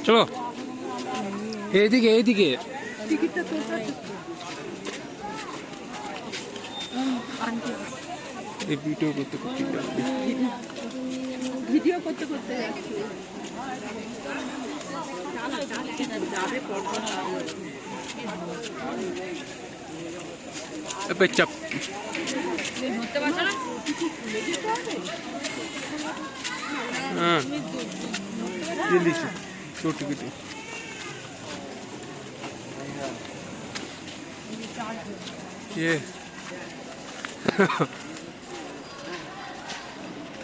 চলো এইদিকে এইদিকে। ভিডিও করতে করতে ভিডিও করতে করতে যাচ্ছি। চাপ হ্যাঁ छोटी किटी ये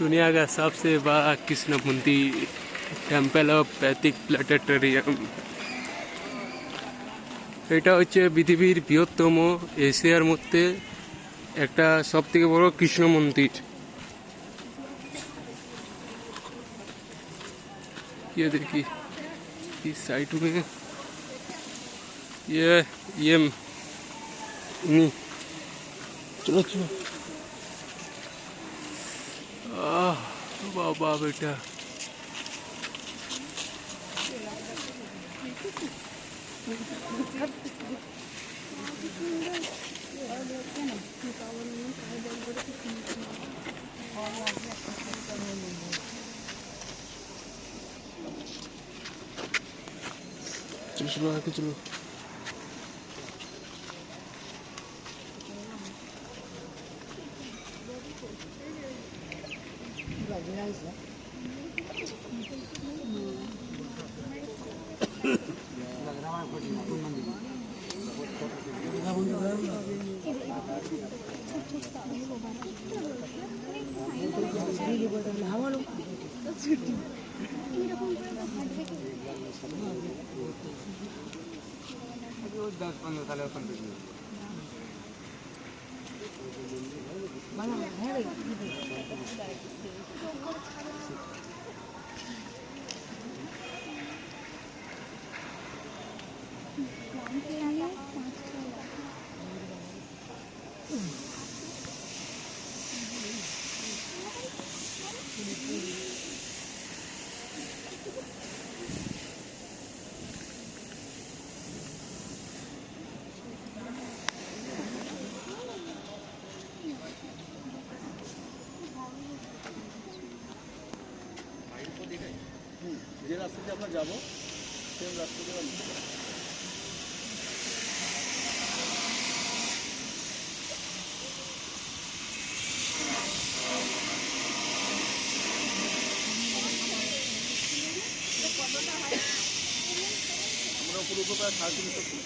दुनिया का सबसे बड़ा कृष्णमूर्ति टेम्पल ऑफ पैथिक प्लेनेटोरियम। এটা হচ্ছে পৃথিবীর বৃহত্তম এশিয়ার মধ্যে একটা সবথেকে বড় কৃষ্ণ মন্দির। ये देखिए इस साइड में ये नहीं चलो चलो बाबा बेटा चलो चलो आगे चलो। যে রাস্তা দিয়ে আমরা যাবো সেই রাস্তা দিয়ে আমরা পুরো প্রায় 350 ফুট।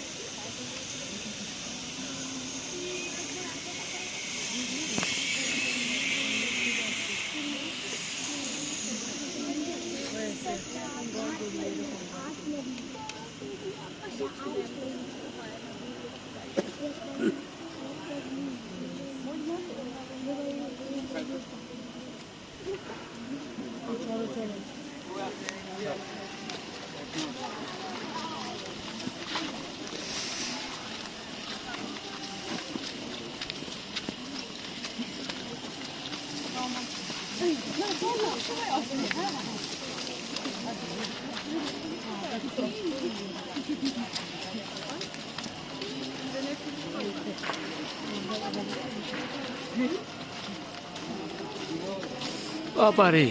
বাবারে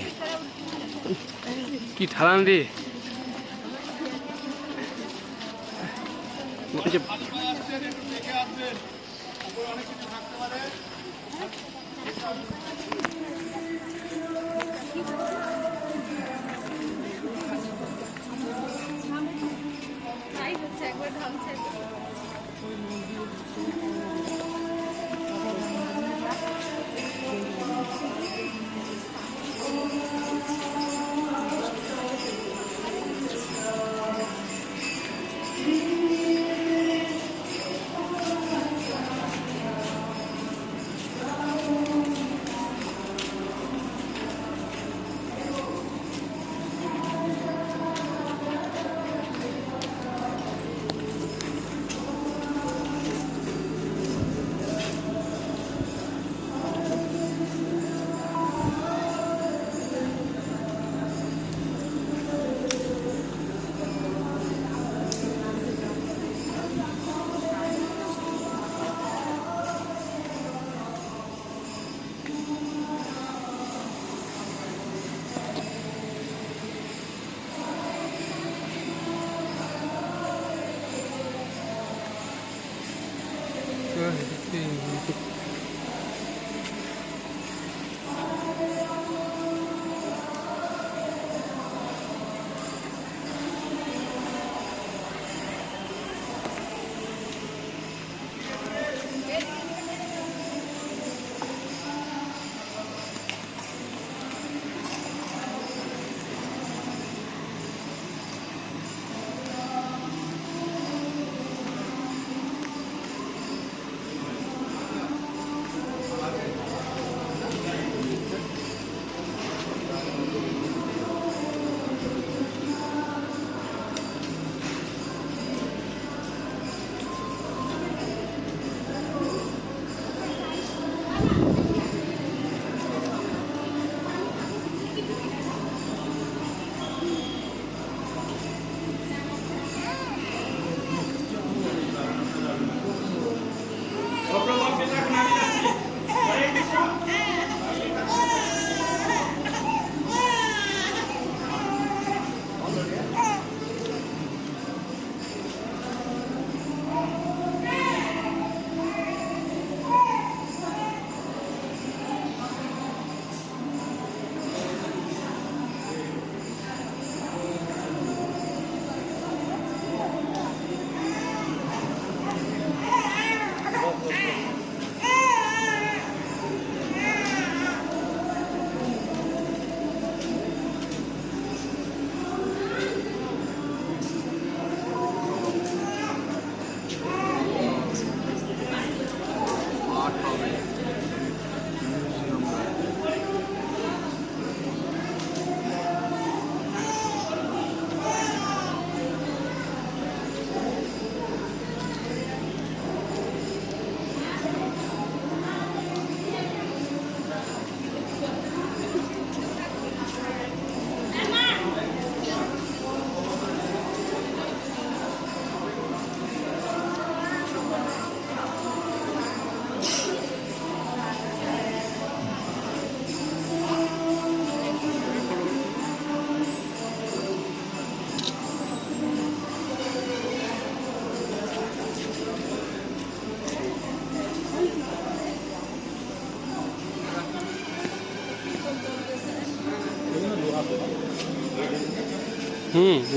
কি ঠালান রে।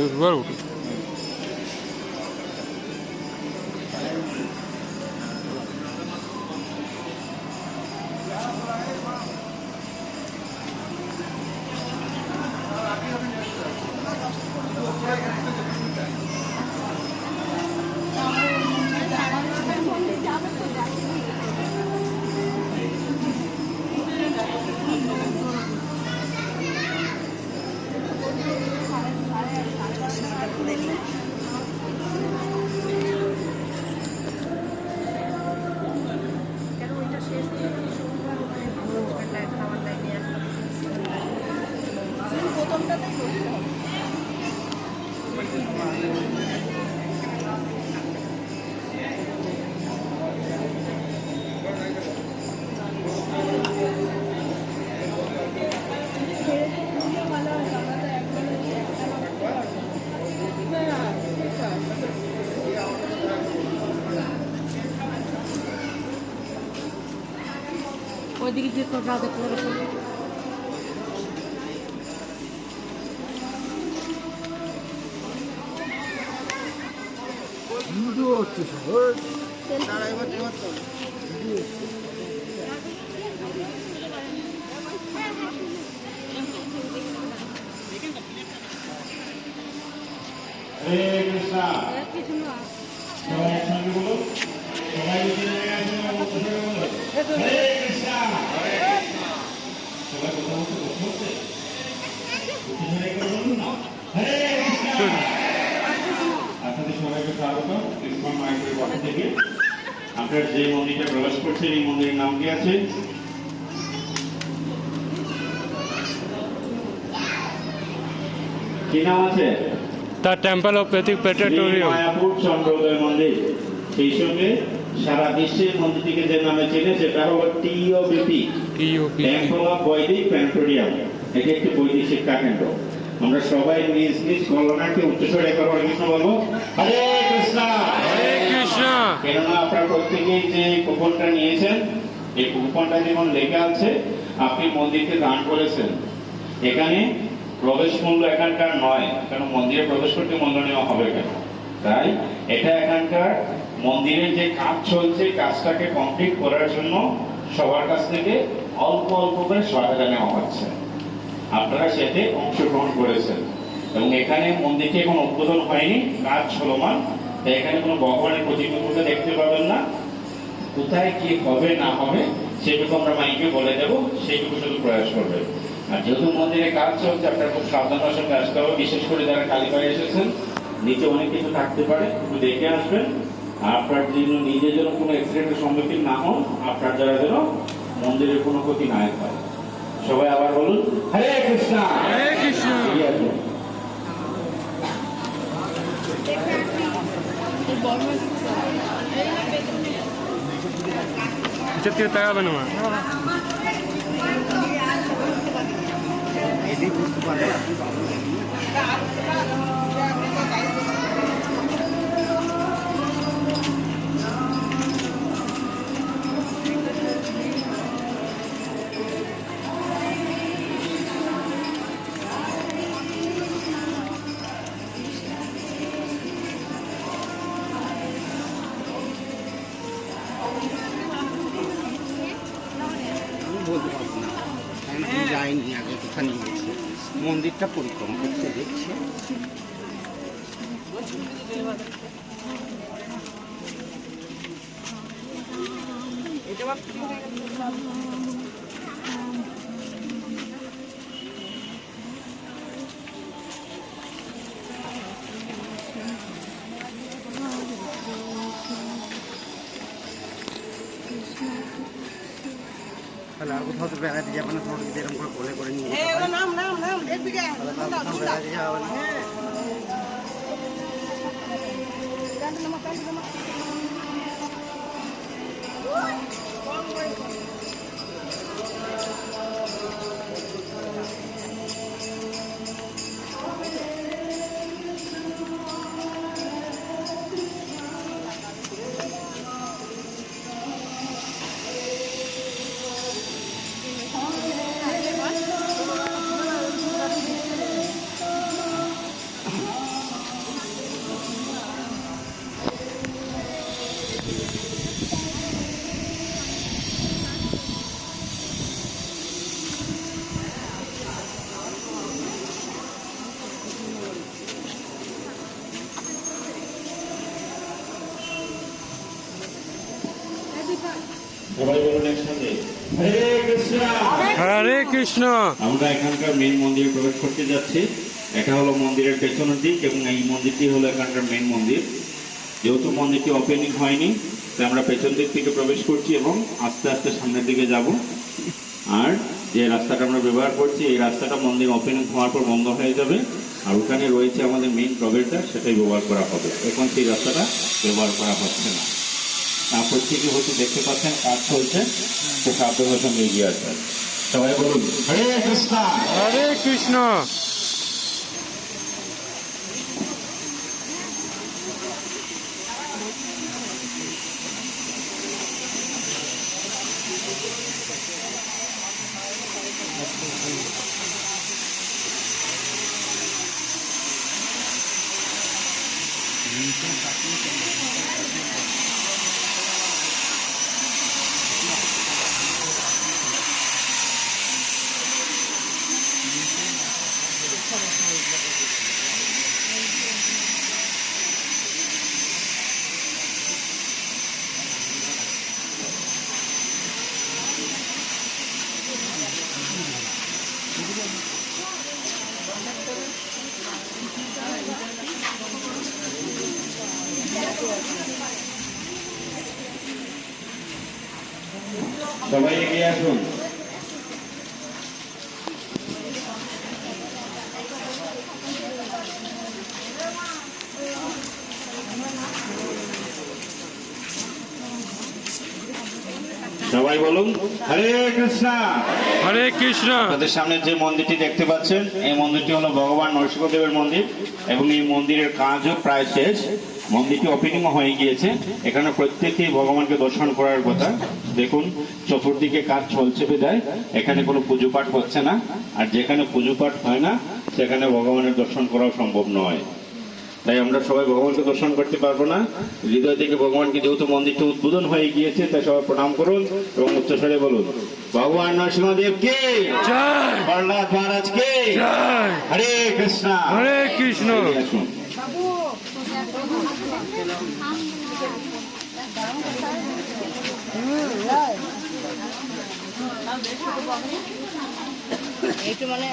একবার উঠি। ওইদিকে গিয়ে তোর রাধা করে হরে কৃষ্ণ সবাই একসঙ্গে বলুন সবাই যদি নেমে আসেন বলুন হরে কৃষ্ণ সবাই কথা বলতে বসে হচ্ছে হরে কৃষ্ণ আপনাদের সবাইকে স্বাগত ইসলাম মাইকের পক্ষ থেকে। আপনার যে মন্দিরে প্রবেশ করছেন এই মন্দিরের নাম কি আছে? কি নাম আছে? The temple of Vedic planetarium, Mayapur Chandrodaya মন্দির। সেই সঙ্গে সারা বিশ্বের মন্দিরটিকে যে নামে চেনে সেটা হলো টিওবিপি, টেম্পল অফ বৈদিক প্রেটেটোরিয়াম। এটি একটি বৈদিক শিক্ষা কেন্দ্র। আমরা সবাই নিজ নিজ কল্যাণকে উচ্চস্বরে একবার হরে কৃষ্ণ বলবো। হরে কৃষ্ণ হরে কৃষ্ণ। কৃষ্ণ। কেননা আপনারা প্রত্যেকেই যে কুপনটা নিয়েছেন, এই কুপনটা যেমন লেখা আছে আপনি মন্দিরকে দান করেছেন। এখানে প্রবেশ মূল্য এখানকার নয়, কারণ মন্দিরে প্রবেশ করতে মূল্য নেওয়া হবে কেন? তাই এটা এখানকার মন্দিরের যে কাজ চলছে, কাজটাকে কমপ্লিট করার জন্য সবার কাছ থেকে অল্প অল্প করে সহায়তা নেওয়া হচ্ছে। আপনারা সেতে অংশগ্রহণ করেছেন এবং এখানে মন্দিরটি এখন উদ্বোধন হয়নি, কাজ চলমান। তাই এখানে কোনো ভগবানের প্রতিমূর্তি দেখতে পাবেন না। কোথায় কি হবে না হবে সেটুকু আমরা মাইকে বলে দেবো, সেইটুকু শুধু প্রয়াস করবে। আর যেহেতু মন্দিরে কাজ চলছে, আপনারা খুব সাবধানতার সঙ্গে আসতে হবে। বিশেষ করে যারা কালীবাড়ি এসেছেন, নিচে অনেক কিছু থাকতে পারে, একটু দেখে আসবেন। আর আপনার জন্য নিজের জন্য কোনো অ্যাক্সিডেন্টের সম্মুখীন না হন, আপনার দ্বারা যেন মন্দিরের কোনো ক্ষতি না হয়। সবাই আবার বলুন হরে কৃষ্ণ। হরে কৃষ্ণ। পিছের থেকে তাকাবেন আমার। বলতে পারবো না, আমি তো যাইনি, আগে কোথায় গেছি, মন্দিরটা পরিক্রমা করতে দেখছি। তাহলে আর কোথাও তো বেড়াতে যাবে না, তোমার যদি এরকম করে বলে নিয়ে যেতে হয়, তাহলে তো আর কোথাও বেড়াতে যাওয়া হবে না। সবাই বলুন একসাথে হরে কৃষ্ণ। হরে কৃষ্ণ। আমরা এখানকার মেন মন্দিরে প্রবেশ করতে যাচ্ছি। এটা হলো মন্দিরের পেছনের দিক এবং এই মন্দিরটি হলো এখানকার মেন মন্দির। যেহেতু মন্দিরটি ওপেনিং হয়নি, তাই আমরা পেছন দিক থেকে প্রবেশ করছি এবং আস্তে আস্তে সামনের দিকে যাব। আর যে রাস্তাটা আমরা ব্যবহার করছি, এই রাস্তাটা মন্দির ওপেনিং হওয়ার পর বন্ধ হয়ে যাবে। আর ওখানে রয়েছে আমাদের মেন প্রবেশদ্বার, সেটাই ব্যবহার করা হবে। এখন সেই রাস্তাটা ব্যবহার করা হচ্ছে না। তারপর থেকে হয়তো দেখতে পাচ্ছেন কাজ চলছে, খুব সাবধানের সঙ্গে এগিয়ে আসবেন। সবাই বলুন হরে কৃষ্ণ। হরে কৃষ্ণ। সবাই এগিয়ে আসুন। সবাই বলুন হরে কৃষ্ণ। হরে কৃষ্ণ। আপনাদের সামনে যে মন্দিরটি দেখতে পাচ্ছেন এই মন্দিরটি হলো ভগবান নরসিংহদেবের মন্দির এবং এই মন্দিরের কাজও প্রায় শেষ। মন্দিরটি ওপেনিং হয়ে গিয়েছে। এখানে প্রত্যেকেই ভগবানকে দর্শন করার কথা। দেখুন চতুর্দিকে কাজ চলছে বিধায় এখানে কোনো পুজো পাঠ হচ্ছে না, আর যেখানে পুজো পাঠ হয় না সেখানে ভগবানের দর্শন করাও সম্ভব নয়। তাই আমরা সবাই ভগবানকে দর্শন করতে পারবো না। হৃদয় থেকে ভগবানকে, যেহেতু মন্দিরটি উদ্বোধন হয়ে গিয়েছে, তাই সবাই প্রণাম করুন এবং উচ্চস্বরে বলুন ভগবান নরসিংহদেব কে জয়। প্রহ্লাদ মহারাজ কে জয়। হরে কৃষ্ণ। হরে কৃষ্ণ। আসুন। একটু মানে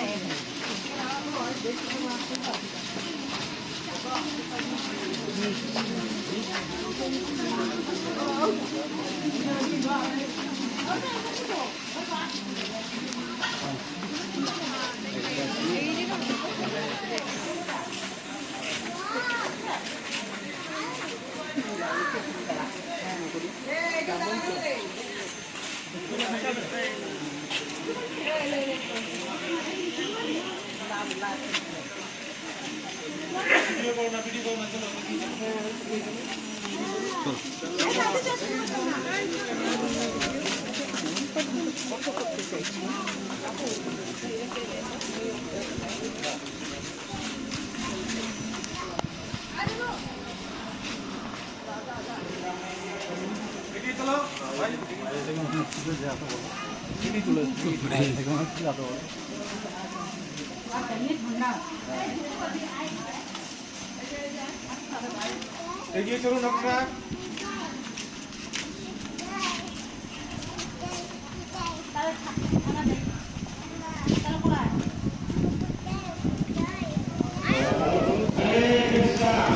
এগিয়ে চলুন আপনারা।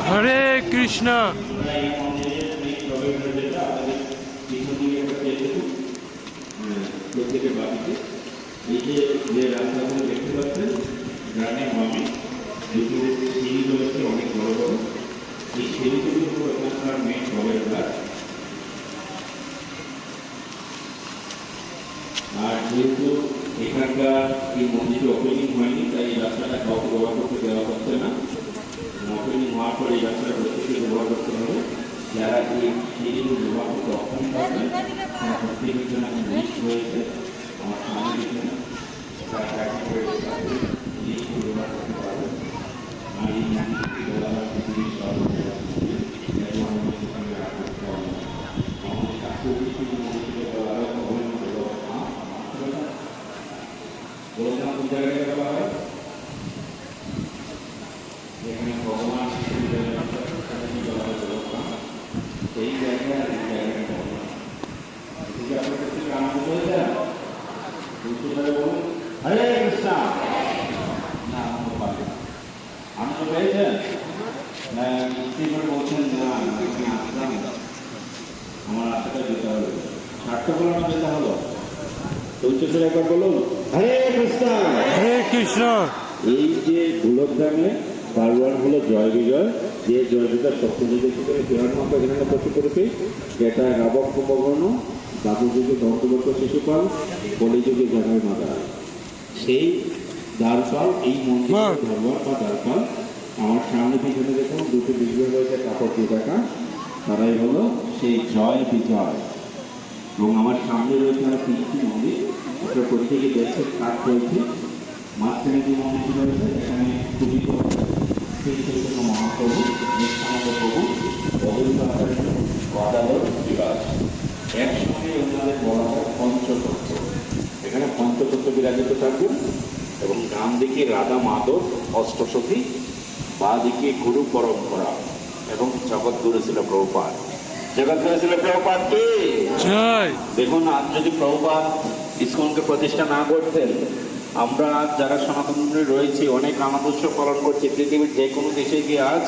হরে কৃষ্ণ। প্রত্যেকের বাড়িতে এই যে রাস্তাগুলো দেখতে পাচ্ছেন গ্রামের বামে দুটো সিঁড়ি রয়েছে অনেক বড় বড়। এই সিঁড়িগুলোর উপর এখানকার মেন প্রবেশ দ্বার। আর যেহেতু এখানকার এই মন্দিরটি ওপেনিং হয়নি তাই এই রাস্তাটা কাউকে ব্যবহার করতে দেওয়া হচ্ছে না। ওপেনিং হওয়ার পরে এই রাস্তাটা প্রত্যেকে ব্যবহার করতে হবে। যারা এই সিঁড়িগুলো ব্যবহার করতে অক্ষম থাকবেন তারা প্রত্যেকের জন্য একটা লিস্ট রয়েছে আমার সামনে দিকে তারা চাকরি করে লিস্ট ব্যবহার করতে পারবে। আর এই মন্দিরটি ব্যবহার পৃথিবীর সর্বত্র আমাদের কাছে মন্দিরটি ব্যবহার বলছিলাম কোন জায়গায় বলা হয় যেখানে ভগবান এই জায়গায় আর এই জায়গায় আপনার কাছে আনন্দ হয়েছেন বলুন হরে কৃষ্ণ। না আনন্দ পাবেন, আনন্দ পেয়েছেন না ইচ্ছে করে বলছেন না আসলাম আমার আশাটা যেতে হবে, স্বার্থ বলানো যেতে হলো। উচ্চস্বরে একবার বলুন হরে কৃষ্ণ। হরে কৃষ্ণ। এই যে গোলকধামে বারবার হলো জয় বিজয়, যে জয় বিজয় সপ্তযুগে হিরণ্যক এখানে প্রতিপরূপে, যেটা রাবক কুম্ভকর্ণ, দ্বাপরযুগে দন্তবক্র শিশুপাল, কলিযুগে জগাই মাতা। সেই দ্বারপাল এই মন্দিরের ধর্ম বা দ্বারপাল। আমার সামনে পিছনে দেখুন দুটো বিগ্রহ রয়েছে কাপড় পতাকা, তারাই হলো সেই জয় বিজয়। এবং আমার সামনে রয়েছে আমার তিনটি মন্দির, আপনারা প্রত্যেকে দেখছেন কাজ চলছে। মাঝখানে যে মন্দিরটি রয়েছে এখানে পূজিত শ্রী চৈতন্য মহাপ্রভু, নিত্যানন্দ প্রভু, অবৈধ আচার্য, গদাধর বিরাজ। একসঙ্গে ওনাদের বলা হয় পঞ্চতত্ত্ব। এখানে পঞ্চতত্ত্ব বিরাজিত থাকবেন এবং ডান দিকে রাধা মাধব অষ্টসখী, বা দিকে গুরু পরম্পরা এবং জগৎগুরু ছিল প্রভুপাদ। জগৎগুরু ছিল প্রভুপাদ কে জয়। দেখুন আজ যদি প্রভুপাদ ইসকনকে প্রতিষ্ঠা না করতেন, আমরা আজ যারা সনাতন রয়েছি অনেক আনন্দ উৎসব পালন করছি, পৃথিবীর যে কোনো দেশে গিয়ে আজ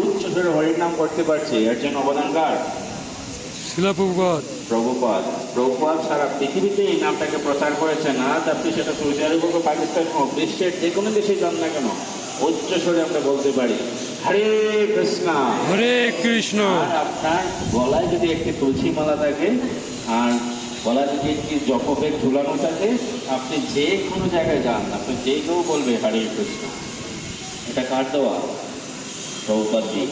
উচ্চস্বরে হরির নাম করতে পারছি। এর জন্য অবদানকার শিলা প্রভুপাদ। প্রভুপাদ। প্রভুপাদ সারা পৃথিবীতে এই নামটাকে প্রচার করেছেন। আজ আপনি সেটা সৌদি আরব হোক, পাকিস্তান হোক, বিশ্বের যে কোনো দেশে যান না কেন উচ্চস্বরে আমরা বলতে পারি হরে কৃষ্ণ। হরে কৃষ্ণ। আর আপনার গলায় যদি একটি তুলসী মালা থাকে আর গলার দিকে একটি জপবেগ ঝুলানো থাকে, আপনি যে কোনো জায়গায় যান, আপনি যে কেউ বলবে হরে কৃষ্ণ। এটা কার দেওয়া? প্রভুপাদ জি।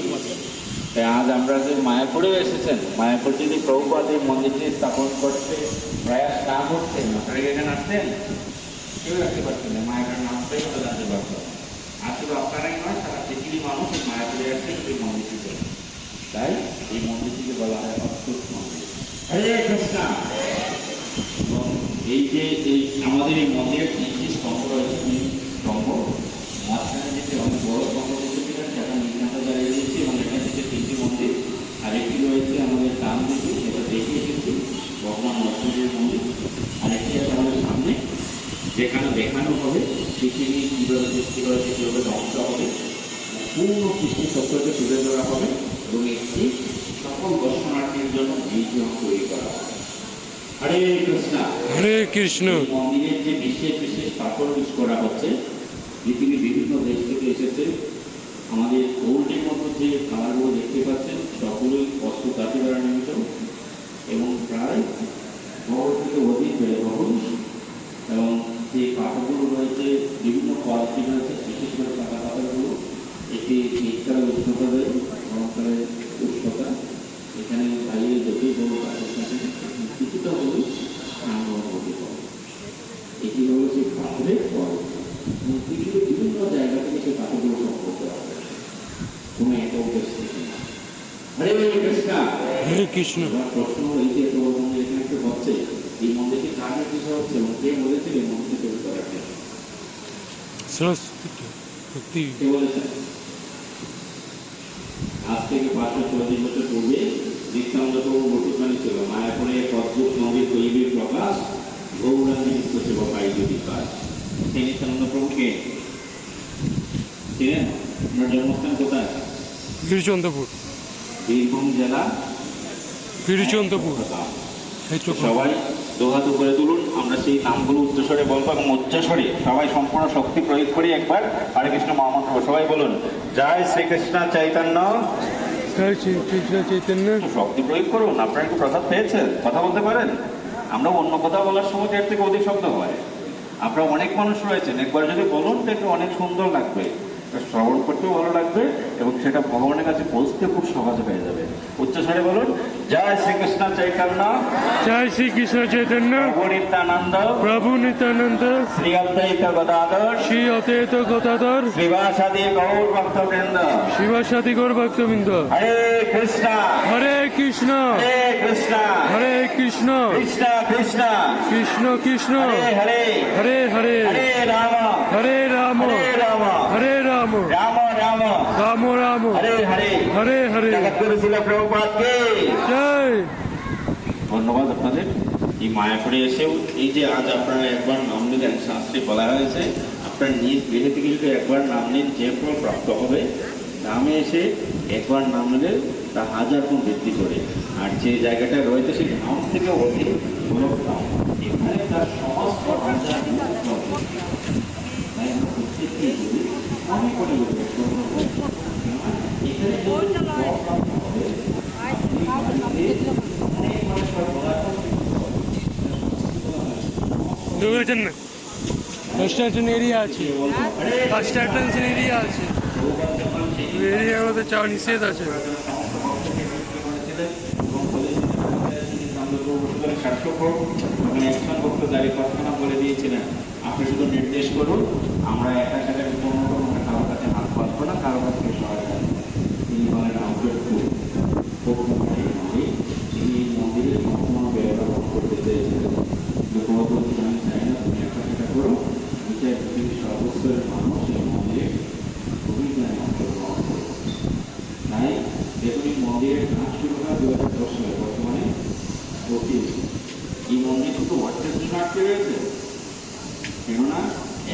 তাই আজ আমরা যে মায়াপুরেও এসেছেন, মায়াপুর যদি প্রভুপাদ এই মন্দিরটি স্থাপন করতে প্রয়াস না করতেন, আপনারা কি এখানে আসতেন? কেউ রাখতে পারতেন না, মায়াপুরের নামটাই হয়তো জানতে পারতেন। আর শুধু আপনারাই নয়, সারা পৃথিবীর মানুষ এই মায়াপুরে আসছেন এই মন্দিরটিতে। তাই এই মন্দিরটিকে বলা হয় অদ্ভুত মন্দির। হরে কৃষ্ণ। এবং এই যে আমাদের এই মন্দিরের তিনটি স্তম্ভ রয়েছে, তিন স্তম্ভ, মাঝখানে যেটি অনেক বড় স্তম্ভ দেখেছিলেন সেটা নির্মাণ দাঁড়িয়ে দিয়েছি, এবং এখানে থেকে তিনটি মন্দির। আর একটি রয়েছে আমাদের ডান দিকে, সেটা দেখে এসেছি, ভগবান নরসিংহের মন্দির। আর একটি আছে আমাদের সামনে, যেখানে দেখানো হবে পৃথিবী কীভাবে সৃষ্টি করেছে, কীভাবে ধ্বংস হবে, পূর্ণ সৃষ্টি তত্ত্বকে তুলে ধরা হবে, এবং একটি সকল দর্শনার্থীর জন্য মিউজিয়াম তৈরি করা হবে। হরে কৃষ্ণ। হরে কৃষ্ণ। মন্দিরের যে বিশেষ বিশেষ পাথর ইউজ করা হচ্ছে, পৃথিবীর বিভিন্ন দেশ থেকে এসেছে। আমাদের গোল্ডের মতো যে কালারগুলো দেখতে পাচ্ছেন সকলেই অস্ত্র কাঠি দ্বারা নির্মিত, এবং প্রায় 10 থেকে অধিক ব্যয়বহুল। এবং যে পাথরগুলো রয়েছে বিভিন্ন কোয়ালিটি রয়েছে, বিশেষ করে পাতা পাথরগুলো একটি শীতকালে উষ্ণতা দেয়, গরমকালে উষ্ণতা। এখানে দাঁড়িয়ে যদি কিছুটা হলেও আনন্দ হতে পারে। এটি হল সেই পাথরের ফল। পৃথিবীর বিভিন্ন জায়গা থেকে সেই পাথরগুলো সংগ্রহ করা হবে, কোনো একটা উদ্দেশ্য থেকে না। হরে কৃষ্ণ। হরে কৃষ্ণ। প্রশ্ন হয়েছে এত বড় মন্দির এখানে একটু হচ্ছে, এই মন্দিরটি কার নির্দেশে হচ্ছে এবং কে বলেছিল এই মন্দিরটি তৈরি করার জন্য? সরস্বতী। কে বলেছেন? আজ থেকে 540 বছর পূর্বে নিত্যানন্দ প্রভু বটুখানি ছিল, মায়াপুরে এক অদ্ভুত মন্দির তৈরির প্রকাশ, গৌরাঙ্গী নিত্য সেবা পাইল বিকাশ। সেই নিত্যানন্দ প্রভুকে চিনেন? আপনার জন্মস্থান কোথায়? বীরচন্দ্রপুর। বীরভূম জেলা বীরচন্দ্রপুর। সবাই দোহাত করে তুলুন, আমরা সেই নামগুলো উচ্চস্বরে বলবো, এবং উচ্চস্বরে সবাই সম্পূর্ণ শক্তি প্রয়োগ করি একবার হরে কৃষ্ণ মহামন্ত্র সবাই বলুন, জয় শ্রীকৃষ্ণ চৈতন্য। কৃষ্ণ চৈতন্য। শক্তি প্রয়োগ করুন। আপনারা একটু প্রসাদ পেয়েছেন? কথা বলতে পারেন? আমরা অন্য কথা বলার সময় এর থেকে অধিক শব্দ হয়। আপনারা অনেক মানুষ রয়েছেন, একবার যদি বলুন তো একটু অনেক সুন্দর লাগবে, শ্রবণ করতেও ভালো লাগবে, এবং সেটা ভগবানের কাছে পৌঁছতে খুব সহজ হয়ে যাবে। উচ্চস্বরে বলুন, জয় শ্রীকৃষ্ণ চৈতন্য। জয় শ্রীকৃষ্ণ চৈতন্য। প্রভু নিত্যানন্দ। প্রভু নিত্যানন্দ। শ্রী অদ্বৈত গদাধর। শ্রী অদ্বৈত গদাধর। শ্রীবাসাদি গৌর ভক্তবৃন্দ। শিবাসাদি গৌর ভক্তবৃন্দ। হরে কৃষ্ণ। হরে কৃষ্ণ। হরে কৃষ্ণ। হরে কৃষ্ণ। কৃষ্ণ কৃষ্ণ। কৃষ্ণ কৃষ্ণ। হরে হরে। হরে হরে। হরে রাম। হরে রাম। হরে রাম। হরে রাম। রাম রাম। রাম রাম। হরে হরে। হরে হরে। জগৎগুরু শিল প্রভুপাদকে জয়। ধন্যবাদ আপনাদের। এই মায়াপুরে এসেও এই যে আজ আপনারা একবার নাম নিলেন, শাস্ত্রে বলা হয়েছে আপনার নিজ গৃহে থেকে যদি একবার নাম নিন যে ফল প্রাপ্ত হবে, নামে এসে একবার নাম নিলে তা 1000 গুণ বৃদ্ধি করে। আর যে জায়গাটা রয়েছে সেই নাম থেকে অধিক কোনো নাম এখানে তার সমস্ত 1000 গুণ বৃদ্ধি। তাই আমরা প্রত্যেককেই বলি অনেক অনেক এখানে ফার্স্ট অ্যাটেনশন এরিয়া আছে, ফার্স্ট অ্যাটেনশন এরিয়া আছে, এরিয়ার মধ্যে যাওয়া নিষেধ আছে। বলে দিয়েছিলেন আপনি শুধু নির্দেশ করুন, আমরা একা একা কোনো কারোর কাছে হাত পাতবো না, কারোর কাছে সহায়তা। তিনি বলেন তিনি মন্দিরে সম্পূর্ণ ব্যবহার করতে চেয়েছিলেন। আমি চাই না তুমি একা একা করো, আমি চাই পৃথিবীর সর্বস্তরের মানুষ এই মন্দিরে অভিযানে অংশগ্রহণ করো। তাই দেখুন মন্দিরের কাজ শুরু হয় 2010 সালে, বর্তমানে 25। এই মন্দির শুধু ওয়ার্ডের জন্য আটকে রয়েছে, কেননা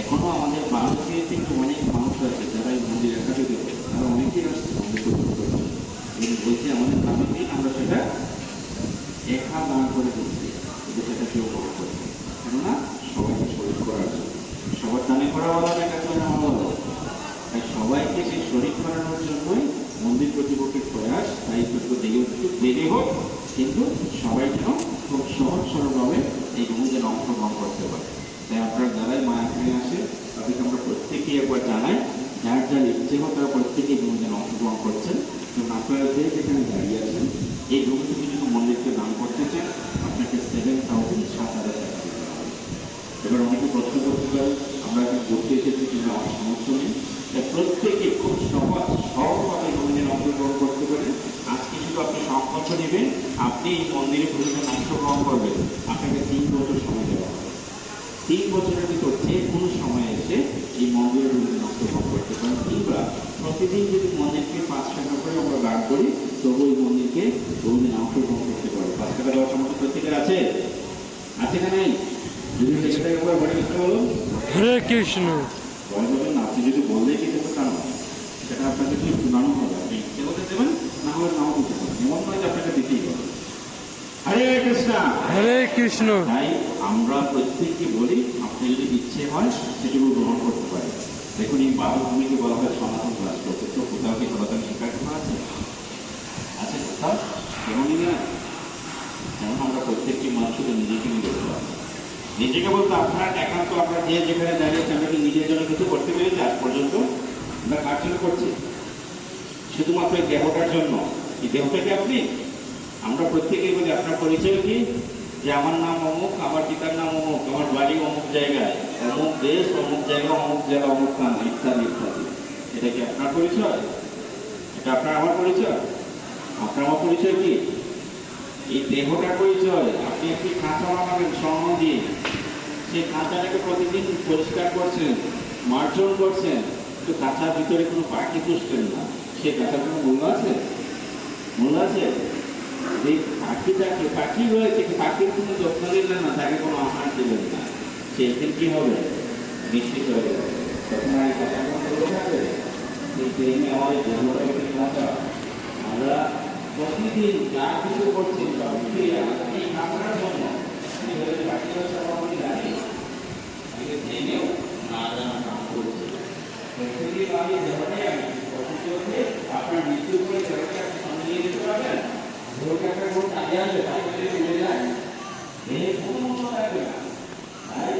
এখনো আমাদের ভারতীয় কিন্তু অনেক মানুষ আছে যারা এই মন্দির একাধিক তারা অনেকেই আসছে মন্দির পূজন করছে। বলছি আমাদের নামে নিয়ে আমরা সেটা একা দান করে দিচ্ছি, কিন্তু সেটা কেউ বড় করছে, কেননা সবাইকে শরীর করার জন্য। সবার দানে করা বলা একা করে নেওয়া বলা, তাই সবাইকে সেই শরীর করানোর জন্যই মন্দির কর্তৃপক্ষের প্রয়াস। তাই একটু দেরি হোক, কিন্তু সবাই যেন খুব সহজ সরলভাবে এই ভ্রমণে অংশগ্রহণ করতে পারে। তাই আপনারা যারাই মায়াখালী আসে তাদেরকে আমরা প্রত্যেকেই একবার জানাই, যার যার ইচ্ছে হয় তারা প্রত্যেকেই ভ্রমণে অংশগ্রহণ করছেন। এবং আপনারা যে যেখানে দাঁড়িয়ে আছেন এই ভ্রমণে যদি মন্দিরকে দান করতে চান আপনাকে 7,000 টাকা দিতে হবে। এবার অনেকে প্রশ্ন করতে পারে আমরা এখন ঘুরতে এসেছি কিন্তু আমার সমস্যা নেই, তাই প্রত্যেকে খুব সহজভাবে ভ্রমণে অংশগ্রহণ করতে পারে। আজকে শুধু আপনি সংকল্প নেবেন, আপনি এই মন্দিরে ভ্রমণে অংশগ্রহণ করবেন, আপনাকে 3 বছর সময় দেওয়া হবে। 3 বছরের ভিতর যে কোনো সময় এসে এই মন্দিরে ভ্রমণে অংশগ্রহণ করতে পারেন। কিংবা প্রতিদিন যদি মন্দিরকে 5 টাকা করে আমরা দান করি তবু এই মন্দিরকে ভ্রমণে অংশগ্রহণ করতে পারে। 5 টাকা দেওয়ার সমস্ত প্রত্যেকের আছে না নাই? যদি সেটা একবার বলে দিতে বলুন। হরে কৃষ্ণ। বলবেন আপনি যদি বললেই কি দেবো তা নয়, সেটা আপনাকে কি শুনানো হবে, আপনি ইচ্ছে করতে দেবেন, না হলে নাও দিতে পারেন, এমন নয় যে আপনাকে দিতেই হবে। হরে কৃষ্ণ। হরে কৃষ্ণ। তাই আমরা প্রত্যেককে বলি আপনি যদি ইচ্ছে হয় সেটুকু গ্রহণ করতে পারেন। দেখুন এই বারভূমিকে বলা হয় সনাতন রাষ্ট্র, তো কোথাও কি সনাতন শিক্ষার্থী আছে? আছে কোথাও? যেমনই না, যেমন আমরা প্রত্যেকটি মানুষ শুধু নিজেকে নিয়ে দেখতে পারি। নিজেকে বলতে আপনার একান্ত আমরা যে যেখানে দাঁড়িয়েছি আমরা কি নিজের জন্য কিছু করতে পেরেছি আজ পর্যন্ত? আমরা কার জন্য করছি? শুধুমাত্র এই দেহটার জন্য। এই দেহটাকে আপনি, আমরা প্রত্যেকেই বলি আপনার পরিচয় কি, যে আমার নাম অমুক, আমার পিতার নাম অমুক, আমার বাড়ি অমুক জায়গায়, অমুক দেশ, অমুক জায়গা, অমুক জেলা, অমুক স্থান, ইত্যাদি ইত্যাদি। এটা কি আপনার পরিচয়? এটা আপনার আমার পরিচয়? আপনার আমার পরিচয় কি? এই দেহটার পরিচয়। আপনি একটি খাঁচা বানাবেন স্বর্ণ দিয়ে, সেই খাঁচাটাকে প্রতিদিন পরিষ্কার করছেন, মার্জন করছেন, কিন্তু খাঁচার ভিতরে কোনো পাখি পুষছেন না, সে খাঁচার কোনো মূল্য আছে? মূল্য আছে? যে পাখিটাকে পাখি রয়েছে, পাখির কোনো যত্ন নিলেন না, তাকে কোনো আহার দিলেন না, সে একদিন কি হবে? নিশ্চিত হয়ে যাবে। তখন আর এই খাঁচা কোনো থাকবে? সেই আমাদের দেহটাকে খাঁচা, আমরা প্রতিদিন যা কিছু করছি এই খাঁচার জন্য আপনার মৃত্যু করে সেটাকে আপনি সঙ্গে নিয়ে যেতে পারবেন? ধরুন একটা কোনো কাজে আসবে, তাই যদি উড়ে যায়, কোনো মতো থাকবে না। তাই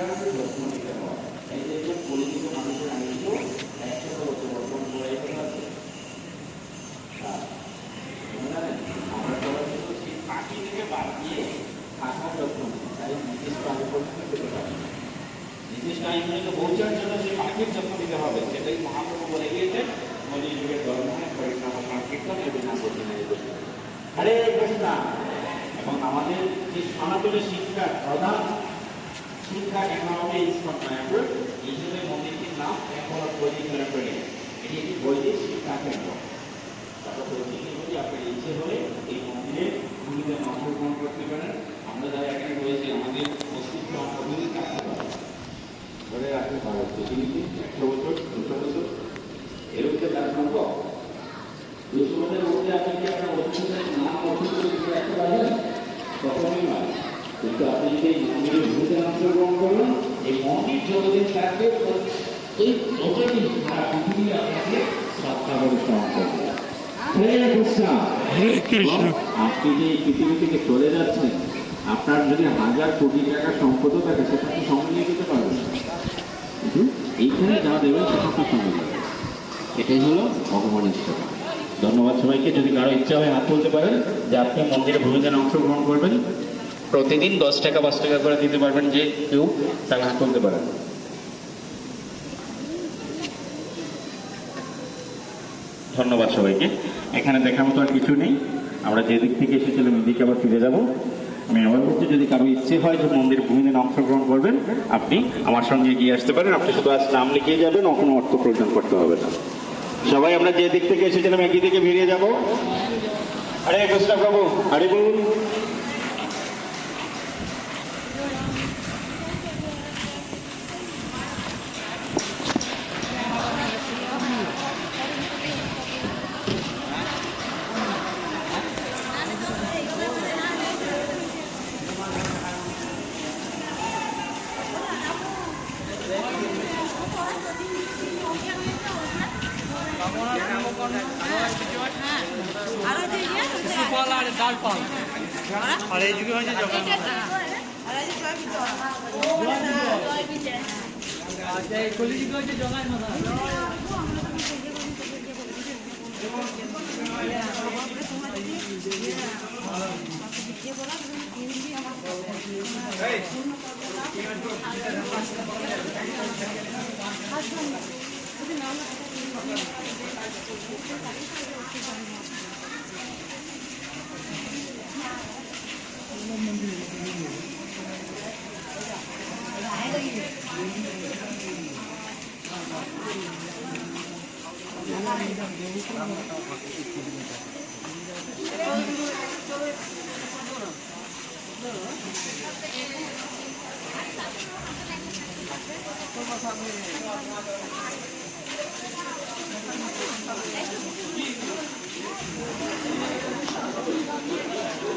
আপনাকে যত্ন নিতে হবে। এই যে পরিচিত মানুষের আমি কিন্তু 100 বছর বর্তমান লড়াই করে আছে। আমরা সবাই কিন্তু সেই পাখি থেকে বাদ দিয়ে থাকার যত্ন নিই, তাই নির্দিষ্ট আগে পর্যন্ত পেতে পারি। নির্দিষ্ট আইন পর্যন্ত পৌঁছার জন্য সেই পাখির যত্ন নিতে হবে। সেটাই মহাপ্রভু বলে গিয়েছেন, মোদী যুগের ধর্ম পরিক্রমা সংকীর্তন এবং হরে কৃষ্ণ। এবং আমাদের যে সনাতনী শিক্ষার প্রধান শিক্ষা কেন হবে ইস্কন মায়াপুর, এই জন্য মন্দিরটির নাম এখন বৈদিক কেন্দ্র। এটি একটি বৈদিক শিক্ষা কেন্দ্র। তারপর প্রত্যেকেই বলি আপনার ইচ্ছে হলে এই মন্দিরে ভূমিতে অংশগ্রহণ করতে পারেন। আমরা যারা এখানে রয়েছি আমাদের অস্তিত্ব অবধি থাকতে পারে, ধরে রাখতে পারে প্রতিনিধি 100 বছর 200 বছর এর মধ্যে তার সম্ভব। 200 বছরের মধ্যে আপনি কি আপনার অস্তিত্বের নাম অস্তিত্ব দিতে রাখতে পারবেন? কখনোই নয়। কিন্তু আপনি যদি এই মন্দিরের ভূমিতে অংশগ্রহণ করবেন, এই মন্দির যতদিন থাকবে এই যতদিন সারা পৃথিবী আপনাকে সত্তা করে স্মরণ করবে। আপনি যে এই পৃথিবী থেকে চলে যাচ্ছেন, আপনার যদি 1000 কোটি টাকা সম্পদও থাকে সেটা আপনি সঙ্গে নিয়ে যেতে পারবেন না, কিন্তু এইখানে যা দেবেন সেটা আপনি সঙ্গে দেবেন। এটাই হলো ভগবানের সেবা। ধন্যবাদ সবাইকে। যদি কারো ইচ্ছা হয় হাত তুলতে পারেন যে আপনি মন্দিরে ভূমিতে অংশগ্রহণ করবেন, প্রতিদিন 10 টাকা 5 টাকা করে দিতে পারবেন, যে কেউ তাকে হাত তুলতে পারেন। ধন্যবাদ সবাইকে। এখানে দেখার মতো আর কিছু নেই, আমরা যে দিক থেকে এসেছিলাম এদিকে আবার ফিরে যাব। আমি আবার বলছি, যদি কারো ইচ্ছে হয় যে মন্দির ভূমিতে অংশগ্রহণ করবেন, আপনি আমার সঙ্গে এগিয়ে আসতে পারেন। আপনি শুধু আজ নাম লিখিয়ে যাবেন, কোনো অর্থ প্রয়োজন করতে হবে না। সবাই আমরা যে দিক থেকে এসেছিলাম একই দিকে বেরিয়ে যাব। হরে কৃষ্ণ প্রভু, হরে বলুন। সুফল আর ডাল পাল। আর এই যুগে হচ্ছে জগন্নাথ। আচ্ছা এই কলিযুগ হচ্ছে জগাই মাথা।